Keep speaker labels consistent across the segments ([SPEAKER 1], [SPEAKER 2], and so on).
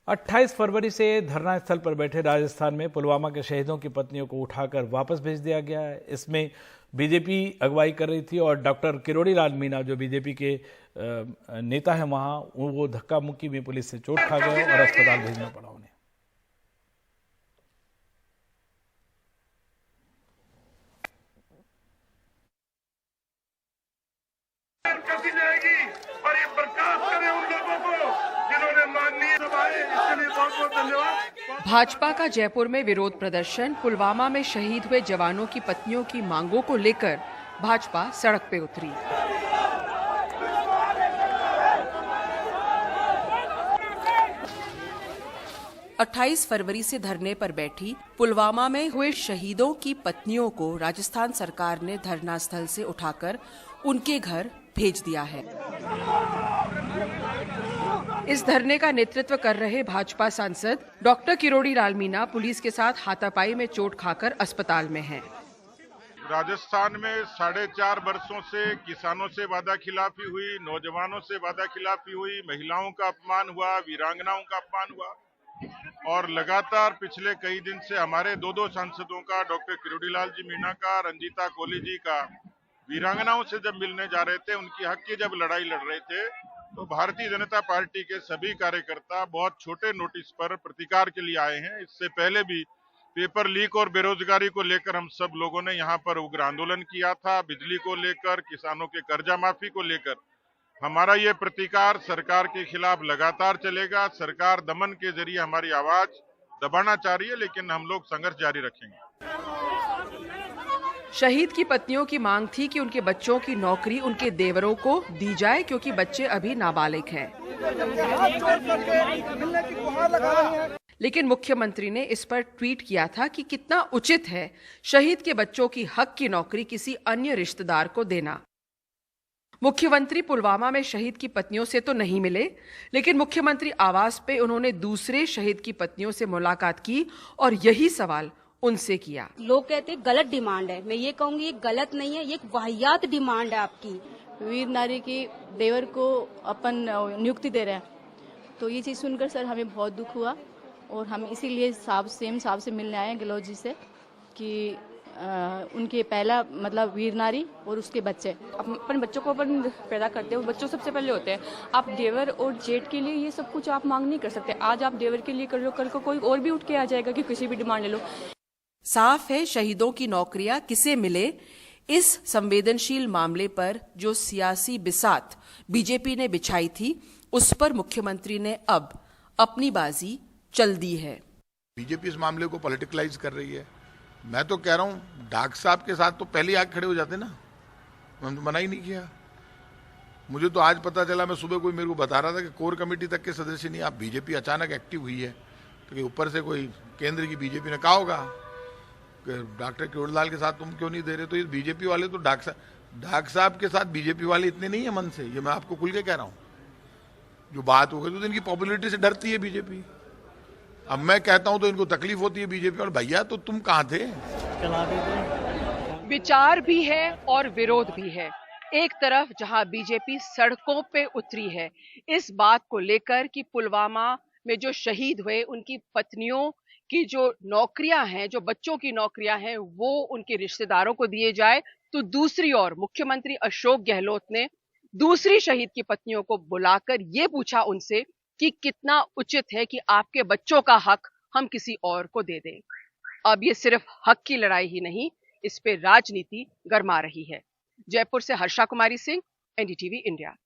[SPEAKER 1] 28 फरवरी से धरना स्थल पर बैठे राजस्थान में पुलवामा के शहीदों की पत्नियों को उठाकर वापस भेज दिया गया है। इसमें बीजेपी अगुवाई कर रही थी और डॉक्टर किरोड़ी लाल मीणा जो बीजेपी के नेता हैं वहां वो धक्का मुक्की में पुलिस से चोट खा गए और अस्पताल भेजना पड़ा उन्हें।
[SPEAKER 2] और ये बर्खास्त करें उन लोगों को जिन्होंने माननीय सभाएं, इसके लिए बहुत बहुत धन्यवाद।
[SPEAKER 3] भाजपा का जयपुर में विरोध प्रदर्शन। पुलवामा में शहीद हुए जवानों की पत्नियों की मांगों को लेकर भाजपा सड़क पे उतरी। अट्ठाईस फरवरी से धरने पर बैठी पुलवामा में हुए शहीदों की पत्नियों को राजस्थान सरकार ने धरना स्थल से उठाकर उनके घर भेज दिया है। इस धरने का नेतृत्व कर रहे भाजपा सांसद डॉक्टर किरोड़ी लाल मीणा पुलिस के साथ हाथापाई में चोट खाकर अस्पताल में हैं।
[SPEAKER 2] राजस्थान में 4.5 वर्षों से किसानों से वादा खिलाफी हुई, नौजवानों से वादा खिलाफी हुई, महिलाओं का अपमान हुआ, वीरांगनाओं का अपमान हुआ और लगातार पिछले कई दिन से हमारे दो सांसदों का, डॉक्टर किरोड़ी लाल जी मीणा का, रंजीता कोली जी का, वीरांगनाओं से जब मिलने जा रहे थे, उनकी हक की जब लड़ाई लड़ रहे थे, तो भारतीय जनता पार्टी के सभी कार्यकर्ता बहुत छोटे नोटिस पर प्रतिकार के लिए आए हैं। इससे पहले भी पेपर लीक और बेरोजगारी को लेकर हम सब लोगों ने यहाँ पर उग्र आंदोलन किया था। बिजली को लेकर, किसानों के कर्जा माफी को लेकर हमारा ये प्रतिकार सरकार के खिलाफ लगातार चलेगा। सरकार दमन के जरिए हमारी आवाज दबाना चाह रही है, लेकिन हम लोग संघर्ष जारी रखेंगे।
[SPEAKER 3] शहीद की पत्नियों की मांग थी कि उनके बच्चों की नौकरी उनके देवरों को दी जाए क्योंकि बच्चे अभी नाबालिग हैं। लेकिन मुख्यमंत्री ने इस पर ट्वीट किया था कि कितना उचित है शहीद के बच्चों की हक की नौकरी किसी अन्य रिश्तेदार को देना। मुख्यमंत्री पुलवामा में शहीद की पत्नियों से तो नहीं मिले, लेकिन मुख्यमंत्री आवास पे उन्होंने दूसरे शहीद की पत्नियों से मुलाकात की और यही सवाल उनसे किया।
[SPEAKER 4] लोग कहते हैं गलत डिमांड है, मैं ये कहूंगी ये गलत नहीं है, ये एक वाहियात डिमांड है आपकी।
[SPEAKER 5] वीर नारी की देवर को अपन नियुक्ति दे रहे हैं, तो ये चीज सुनकर सर हमें बहुत दुख हुआ और हम इसीलिए साहब से मिलने आए हैं गहलोत जी से कि उनके पहला मतलब वीर नारी और उसके बच्चे।
[SPEAKER 6] अपन बच्चों को अपन पैदा करते हो, बच्चों सबसे पहले होते हैं। आप देवर और जेठ के लिए ये सब कुछ आप मांग नहीं कर सकते। आज आप देवर के लिए कर लो, कल को कोई और भी उठ के आ जाएगा कि किसी भी डिमांड ले लो।
[SPEAKER 3] साफ है शहीदों की नौकरियां किसे मिले, इस संवेदनशील मामले पर जो सियासी बिसात बीजेपी ने बिछाई थी उस पर मुख्यमंत्री ने अब अपनी बाजी चल दी है।
[SPEAKER 7] बीजेपी इस मामले को पॉलिटिकलाइज कर रही है। मैं तो कह रहा हूं डाक साहब के साथ तो पहले आके खड़े हो जाते ना, हमने तो मना ही नहीं किया। मुझे तो आज पता चला, मैं सुबह कोई मेरे को बता रहा था कि कोर कमेटी तक के सदस्य नहीं। आप बीजेपी अचानक एक्टिव हुई है तो ऊपर से कोई केंद्र की बीजेपी ने कहा होगा डॉक्टर किरोड़ी लाल के साथ तुम क्यों नहीं दे रहे। तो ये बीजेपी वाले तो डाक साहब के साथ बीजेपी वाले इतने नहीं है मन से, ये मैं आपको खुल के कह रहा हूं। जो बात हो गई तो इनकी पॉपुलरिटी से डरती है बीजेपी। अब मैं कहता हूं तो इनको तकलीफ होती है बीजेपी और भैया तो तुम कहां थे।
[SPEAKER 3] विचार भी है और विरोध भी है। एक तरफ जहां बीजेपी सड़कों पे उतरी है इस बात को लेकर कि पुलवामा में जो शहीद हुए उनकी पत्नियों की जो नौकरियां हैं, जो बच्चों की नौकरियां हैं, वो उनके रिश्तेदारों को दिए जाए, तो दूसरी ओर मुख्यमंत्री अशोक गहलोत ने दूसरी शहीद की पत्नियों को बुलाकर ये पूछा उनसे कि कितना उचित है कि आपके बच्चों का हक हम किसी और को दे दें। अब ये सिर्फ हक की लड़ाई ही नहीं, इस पे राजनीति गरमा रही है। जयपुर से हर्षा कुमारी सिंह, एनडीटीवी इंडिया।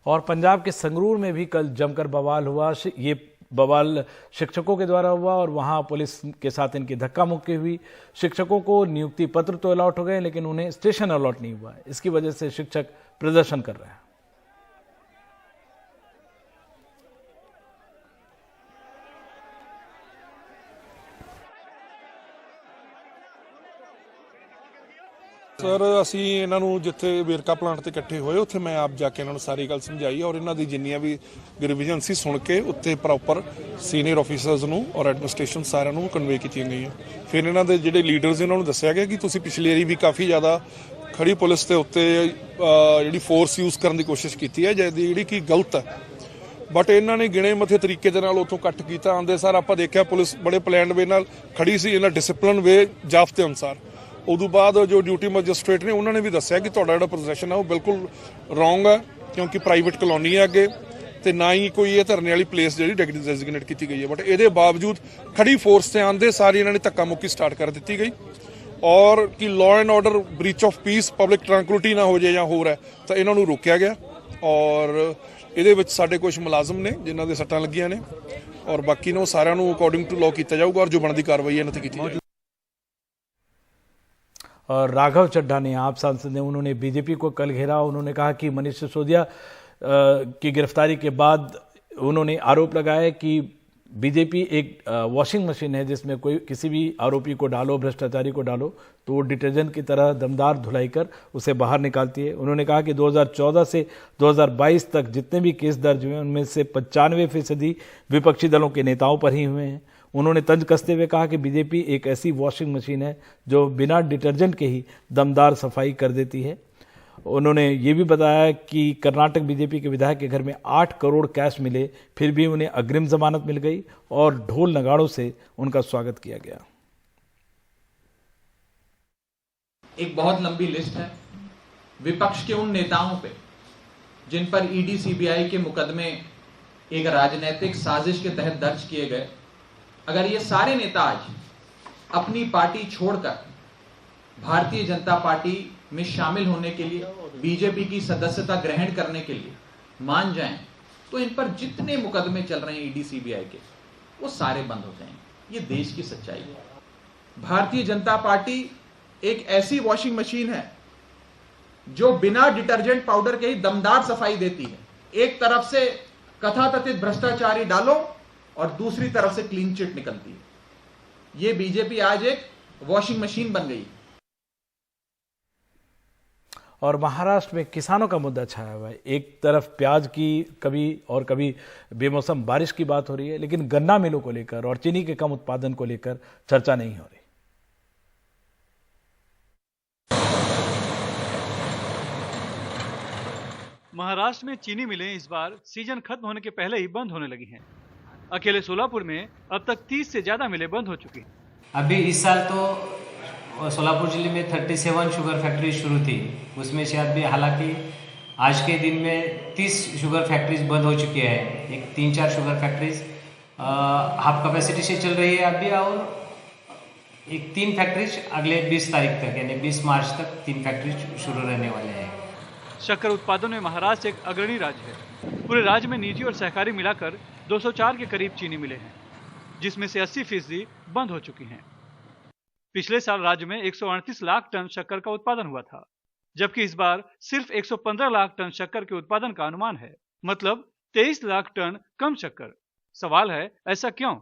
[SPEAKER 1] और पंजाब के संगरूर में भी कल जमकर बवाल हुआ। ये बवाल शिक्षकों के द्वारा हुआ और वहां पुलिस के साथ इनकी धक्का मुक्की हुई। शिक्षकों को नियुक्ति पत्र तो अलॉट हो गए लेकिन उन्हें स्टेशन अलॉट नहीं हुआ। इसकी वजह से शिक्षक प्रदर्शन कर रहे हैं।
[SPEAKER 8] सर ਅਸੀਂ ਇਹਨਾਂ ਨੂੰ ਜਿੱਥੇ ਵੇਰਕਾ ਪਲਾਂਟ ਤੇ ਇਕੱਠੇ ਹੋਏ ਉੱਥੇ ਮੈਂ ਆਪ ਜਾ ਕੇ ਇਹਨਾਂ ਨੂੰ ਸਾਰੀ ਗੱਲ ਸਮਝਾਈ ਔਰ ਇਹਨਾਂ ਦੀ ਜਿੰਨੀਆਂ ਵੀ ਰਿਵੀਜ਼ਨ ਸੀ ਸੁਣ ਕੇ ਉੱਤੇ ਪ੍ਰੋਪਰ ਸੀਨੀਅਰ ਆਫੀਸਰਸ ਨੂੰ ਔਰ ਐਡਮਿਨਿਸਟ੍ਰੇਸ਼ਨ ਸਾਰਿਆਂ ਨੂੰ ਕਨਵੇ ਕੀਤੀਆਂ ਗਈਆਂ। ਫਿਰ ਇਹਨਾਂ ਦੇ ਜਿਹੜੇ ਲੀਡਰਸ ਇਹਨਾਂ ਨੂੰ ਦੱਸਿਆ ਗਿਆ ਕਿ ਤੁਸੀਂ ਪਿਛਲੀ ਵਾਰੀ ਵੀ ਕਾਫੀ ਜ਼ਿਆਦਾ ਖੜੀ ਪੁਲਿਸ ਦੇ ਉੱਤੇ ਜਿਹੜੀ ਫੋਰਸ ਯੂਜ਼ ਕਰਨ ਦੀ ਕੋਸ਼ਿਸ਼ ਕੀਤੀ ਹੈ ਜਿਹੜੀ ਕਿ ਗਲਤ ਹੈ। ਬਟ ਇਹਨਾਂ ਨੇ ਗਿਣੇ ਮੱਥੇ ਤਰੀਕੇ ਦੇ ਨਾਲ ਉੱਥੋਂ ਕੱਟ ਕੀਤਾ। ਆਉਂਦੇ ਸਾਰ ਆਪਾਂ ਦੇਖਿਆ ਪੁਲਿਸ ਬੜੇ ਪਲਾਨਡ ਵੇ ਨਾਲ ਖੜੀ ਸੀ, ਇਹਨਾਂ ਡਿਸਪਲਿਨ ਵੇ ਜ਼ਾਬਤੇ ਅਨੁਸਾਰ। ਉਦੋਂ ਬਾਅਦ ਜੋ ਡਿਊਟੀ ਮੈਜਿਸਟ੍ਰੇਟ ਨੇ ਉਹਨਾਂ ਨੇ ਵੀ ਦੱਸਿਆ ਕਿ ਤੁਹਾਡਾ ਜਿਹੜਾ ਪ੍ਰੋਜੈਕਸ਼ਨ ਹੈ ਉਹ ਬਿਲਕੁਲ ਰੋਂਗ ਹੈ, ਕਿਉਂਕਿ ਪ੍ਰਾਈਵੇਟ ਕਲੋਨੀ ਹੈ ਅੱਗੇ, ਤੇ ਨਾ ਹੀ ਕੋਈ ਇਹ ਧਰਨੇ ਵਾਲੀ ਪਲੇਸ ਜਿਹੜੀ ਡੈਜ਼ਿਗਨੇਟ ਕੀਤੀ ਗਈ ਹੈ। ਬਟ ਇਹਦੇ ਬਾਵਜੂਦ ਖੜੀ ਫੋਰਸ ਤੇ ਆਉਂਦੇ ਸਾਰੀ ਇਹਨਾਂ ਨੇ ਧੱਕਾ ਮੁੱਕੀ ਸਟਾਰਟ ਕਰ ਦਿੱਤੀ ਗਈ, ਔਰ ਕਿ law and order breach of peace public tranquility ਨਾ ਹੋ ਜਾਏ ਜਾਂ ਹੋਰ ਹੈ ਤਾਂ ਇਹਨਾਂ ਨੂੰ ਰੋਕਿਆ ਗਿਆ। ਔਰ ਇਹਦੇ ਵਿੱਚ ਸਾਡੇ ਕੁਝ ਮੁਲਾਜ਼ਮ ਨੇ ਜਿਨ੍ਹਾਂ ਦੇ ਸੱਟਾਂ ਲੱਗੀਆਂ ਨੇ, ਔਰ ਬਾਕੀ ਨੂੰ ਸਾਰਿਆਂ ਨੂੰ ਅਕੋਰਡਿੰਗ ਟੂ ਲਾਅ ਕੀਤਾ ਜਾਊਗਾ, ਔਰ ਜੋ ਬਣਦੀ ਕਾਰਵਾਈ ਇਹਨਾਂ ਤੇ ਕੀਤੀ ਜਾਏਗੀ।
[SPEAKER 1] और राघव चड्ढा ने, आप सांसद ने, उन्होंने बीजेपी को कल घेरा। उन्होंने कहा कि मनीष सिसोदिया की गिरफ्तारी के बाद उन्होंने आरोप लगाया कि बीजेपी एक वॉशिंग मशीन है जिसमें कोई किसी भी आरोपी को डालो, भ्रष्टाचारी को डालो तो वो डिटर्जेंट की तरह दमदार धुलाई कर उसे बाहर निकालती है। उन्होंने कहा कि 2014 से 2022 तक जितने भी केस दर्ज हुए उनमें से 95% विपक्षी दलों के नेताओं पर ही हुए हैं। उन्होंने तंज कसते हुए कहा कि बीजेपी एक ऐसी वॉशिंग मशीन है जो बिना डिटर्जेंट के ही दमदार सफाई कर देती है। उन्होंने ये भी बताया कि कर्नाटक बीजेपी के विधायक के घर में 8 करोड़ कैश मिले, फिर भी उन्हें अग्रिम जमानत मिल गई और ढोल नगाड़ों से उनका स्वागत किया गया।
[SPEAKER 9] एक बहुत लंबी लिस्ट है विपक्ष के उन नेताओं पे जिन पर ईडी सीबीआई के मुकदमे एक राजनीतिक साजिश के तहत दर्ज किए गए। अगर ये सारे नेता आज अपनी पार्टी छोड़कर भारतीय जनता पार्टी में शामिल होने के लिए, बीजेपी की सदस्यता ग्रहण करने के लिए मान जाएं, तो इन पर जितने मुकदमे चल रहे हैं ईडी सीबीआई के, वो सारे बंद हो जाएंगे। ये देश की सच्चाई है। भारतीय जनता पार्टी एक ऐसी वॉशिंग मशीन है जो बिना डिटर्जेंट पाउडर के ही दमदार सफाई देती है। एक तरफ से कथाकथित भ्रष्टाचारी डालो और दूसरी तरफ से क्लीन चिट निकलती है। ये बीजेपी आज एक वॉशिंग मशीन बन गई।
[SPEAKER 1] और महाराष्ट्र में किसानों का मुद्दा छाया हुआ है। एक तरफ प्याज की कभी और कभी बेमौसम बारिश की बात हो रही है, लेकिन गन्ना मिलों को लेकर और चीनी के कम उत्पादन को लेकर चर्चा नहीं हो रही।
[SPEAKER 10] महाराष्ट्र में चीनी मिलें इस बार सीजन खत्म होने के पहले ही बंद होने लगी हैं। अकेले सोलापुर में अब तक 30 से ज्यादा मिलें बंद हो चुकी हैं।
[SPEAKER 11] अभी इस साल तो सोलापुर जिले में 37 शुगर फैक्ट्री शुरू थी, उसमें से अभी हालांकि आज के दिन में 30 शुगर फैक्ट्रीज बंद हो चुकी है। एक 3-4 शुगर फैक्ट्रीज हाफ कैपेसिटी से चल रही है अभी, और एक 3 फैक्ट्रीज अगले 20 तारीख तक यानी 20 मार्च तक 3 फैक्ट्रीज शुरू रहने वाले हैं।
[SPEAKER 10] शक्कर उत्पादन में महाराष्ट्र एक अग्रणी राज्य है। पूरे राज्य में निजी और सहकारी मिलाकर 204 के करीब चीनी मिले हैं, जिसमें से 80% बंद हो चुकी हैं। पिछले साल राज्य में 138 लाख टन शक्कर का उत्पादन हुआ था, जबकि इस बार सिर्फ 115 लाख टन शक्कर के उत्पादन का अनुमान है, मतलब 23 लाख टन कम शक्कर। सवाल है, ऐसा क्यों?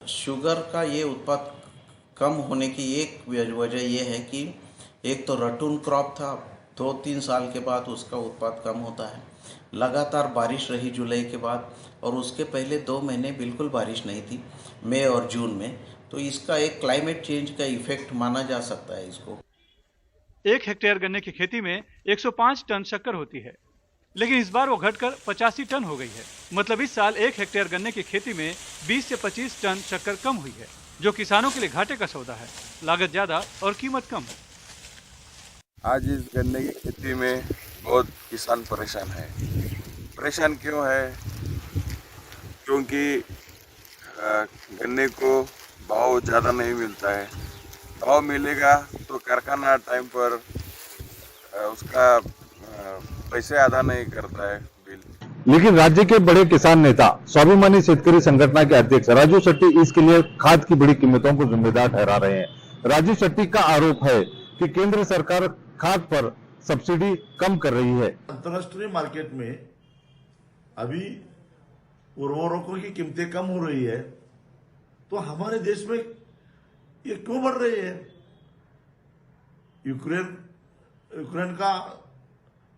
[SPEAKER 12] शुगर का ये उत्पाद कम होने की एक वजह यह है कि एक तो रटून क्रॉप था, 2-3 साल के बाद उसका उत्पाद कम होता है। लगातार बारिश रही जुलाई के बाद, और उसके पहले 2 महीने बिल्कुल बारिश नहीं थी, मई और जून में, तो इसका एक क्लाइमेट चेंज का इफेक्ट माना जा सकता है इसको।
[SPEAKER 10] 1 हेक्टेयर गन्ने की खेती में 105 टन शक्कर होती है, लेकिन इस बार वो घटकर 85 टन हो गई है। मतलब इस साल 1 हेक्टेयर गन्ने की खेती में 20 से 25 टन शक्कर कम हुई है, जो किसानों के लिए घाटे का सौदा है। लागत ज्यादा और कीमत कम।
[SPEAKER 13] आज इस गन्ने की खेती में बहुत किसान परेशान है। परेशान क्यों है? क्योंकि गन्ने को भाव ज़्यादा नहीं मिलता है। भाव मिलेगा तो कारखाना टाइम पर उसका पैसे अदा नहीं करता है बिल।
[SPEAKER 14] लेकिन राज्य के बड़े किसान नेता स्वाभिमानी शेतकरी संगठन के अध्यक्ष राजू शेट्टी इसके लिए खाद की बड़ी कीमतों को जिम्मेदार ठहरा रहे हैं। राजू शेट्टी का आरोप है कि केंद्र सरकार खाद पर सब्सिडी कम कर रही है।
[SPEAKER 15] अंतर्राष्ट्रीय मार्केट में अभी उर्वरकों की कीमतें कम हो रही है, तो हमारे देश में ये क्यों बढ़ रही है? यूक्रेन का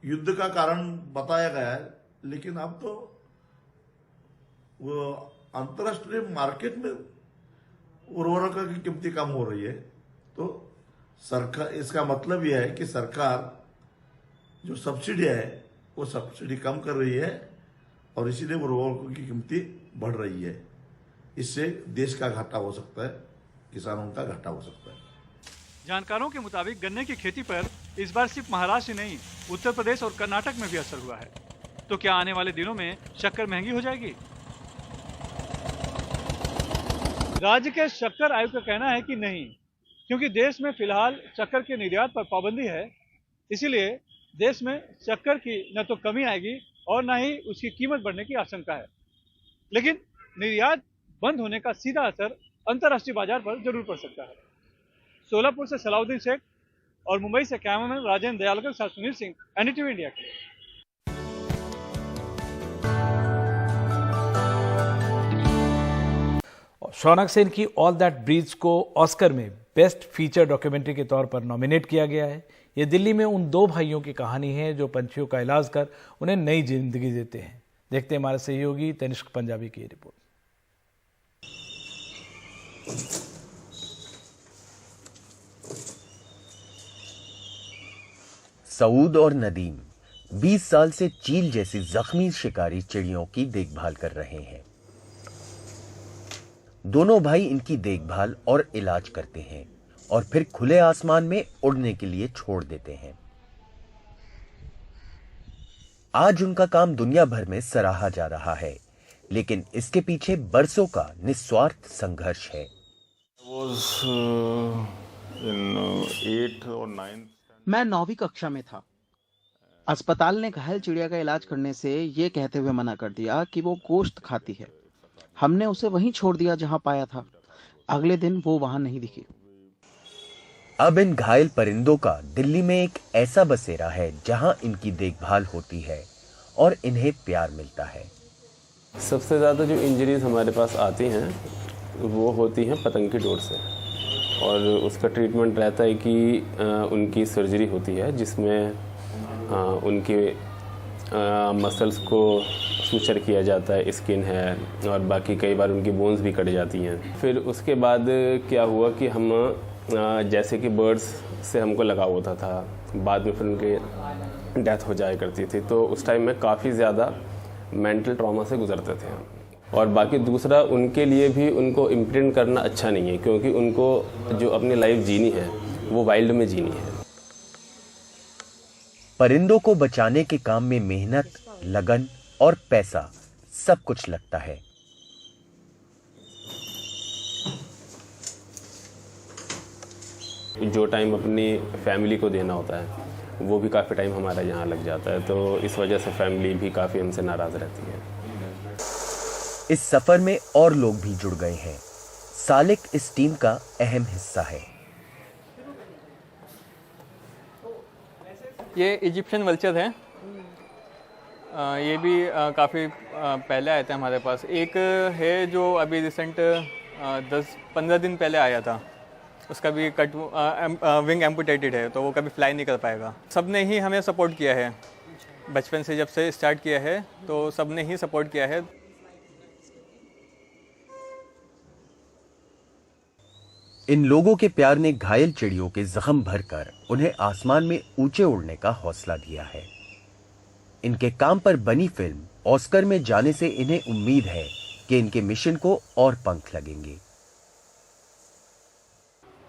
[SPEAKER 15] युद्ध का कारण बताया गया है, लेकिन अब तो वो अंतर्राष्ट्रीय मार्केट में उर्वरकों की कीमतें कम हो रही है। तो सरकार, इसका मतलब यह है कि सरकार जो सब्सिडी है वो सब्सिडी कम कर रही है, और इसीलिए उर्वरकों की कीमतें बढ़ रही है। इससे देश का घाटा हो सकता है, किसानों का घाटा हो सकता है।
[SPEAKER 10] जानकारों के मुताबिक गन्ने की खेती पर इस बार सिर्फ महाराष्ट्र ही नहीं, उत्तर प्रदेश और कर्नाटक में भी असर हुआ है। तो क्या आने वाले दिनों में शक्कर महंगी हो जाएगी? राज्य के शक्कर आयुक्त का कहना है कि नहीं, क्योंकि देश में फिलहाल शक्कर के निर्यात पर पाबंदी है। इसीलिए देश में शक्कर की न तो कमी आएगी और न ही उसकी कीमत बढ़ने की आशंका है। लेकिन निर्यात बंद होने का सीधा असर अंतर्राष्ट्रीय बाजार पर जरूर पड़ सकता है। सोलापुर से सलाउद्दीन शेख और मुंबई से कैमरामैन राजेंद्र दयालकर के साथ सुनील सिंह, एनडीटीवी इंडिया के।
[SPEAKER 1] शौनक सेन की ऑल दैट ब्रीड्स को ऑस्कर में बेस्ट फीचर डॉक्यूमेंट्री के तौर पर नॉमिनेट किया गया है। ये दिल्ली में उन दो भाइयों की कहानी है जो पंछियों का इलाज कर उन्हें नई जिंदगी देते हैं। देखते हैं हमारे सहयोगी तनिष्क पंजाबी की रिपोर्ट।
[SPEAKER 16] सऊद और नदीम 20 साल से चील जैसी जख्मी शिकारी चिड़ियों की देखभाल कर रहे हैं। दोनों भाई इनकी देखभाल और इलाज करते हैं और फिर खुले आसमान में उड़ने के लिए छोड़ देते हैं। आज उनका काम दुनिया भर में सराहा जा रहा है, लेकिन इसके पीछे बरसों का निस्वार्थ संघर्ष है।
[SPEAKER 17] मैं 9वीं कक्षा में था। अस्पताल ने घायल चिड़िया का इलाज करने से ये कहते हुए मना कर दिया कि वो गोश्त खाती है। हमने उसे वहीं छोड़ दिया जहां पाया था। अगले दिन वो वहां नहीं दिखी।
[SPEAKER 16] अब इन घायल परिंदों का दिल्ली में एक ऐसा बसेरा है जहां इनकी देखभाल होती है और इन्हें प्यार मिलता है।
[SPEAKER 18] सबसे ज़्यादा जो इंजरीज हमारे पास आती हैं वो होती हैं पतंग की डोर से, और उसका ट्रीटमेंट रहता है कि उनकी सर्जरी होती है जिसमें उनके मसल्स को सूचर किया जाता है, स्किन है, और बाकी कई बार उनकी बोन्स भी कट जाती हैं। फिर उसके बाद क्या हुआ कि हम जैसे कि बर्ड्स से हमको लगाव होता था, बाद में फिर उनकी डेथ हो जाया करती थी, तो उस टाइम में काफ़ी ज़्यादा मेंटल ट्रॉमा से गुजरते थे। और बाकी दूसरा, उनके लिए भी उनको इम्प्रिंट करना अच्छा नहीं है, क्योंकि उनको जो अपनी लाइफ जीनी है वो वाइल्ड में जीनी है।
[SPEAKER 16] परिंदों को बचाने के काम में मेहनत, लगन और पैसा सब कुछ लगता है।
[SPEAKER 18] जो टाइम अपनी फैमिली को देना होता है वो भी काफ़ी टाइम हमारा यहाँ लग जाता है, तो इस वजह से फैमिली भी काफ़ी हमसे नाराज़ रहती है।
[SPEAKER 16] इस सफर में और लोग भी जुड़ गए हैं। सालिक इस टीम का अहम हिस्सा है।
[SPEAKER 19] ये इजिप्शियन वल्चर है। ये भी काफ़ी पहले आए थे हमारे पास। एक है जो अभी रिसेंट 10-15 दिन पहले आया था, उसका भी विंग एम्पुटेटेड है, तो वो कभी फ्लाई नहीं कर पाएगा। सब ने ही हमें सपोर्ट किया है, बचपन से जब से स्टार्ट किया है तो सब ने ही सपोर्ट किया है।
[SPEAKER 16] इन लोगों के प्यार ने घायल चिड़ियों के जख्म भरकर उन्हें आसमान में ऊंचे उड़ने का हौसला दिया है। इनके काम पर बनी फिल्म ऑस्कर में जाने से इन्हें उम्मीद है कि इनके मिशन को और पंख लगेंगे।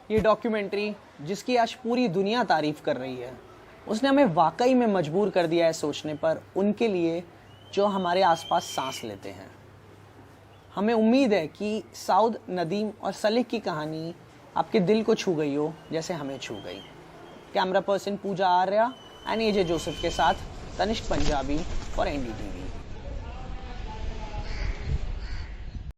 [SPEAKER 20] ये डॉक्यूमेंट्री जिसकी आज पूरी दुनिया तारीफ कर रही है, उसने हमें वाकई में मजबूर कर दिया है सोचने पर उनके लिए जो हमारे आसपास सांस लेते हैं। हमें उम्मीद है कि सऊद, नदीम और सलीक की कहानी आपके दिल को छू गई हो जैसे हमें छू गई। Camera person Pooja Arya and AJ Joseph के साथ तनिष्क पंजाबी फॉर एनडीटीवी।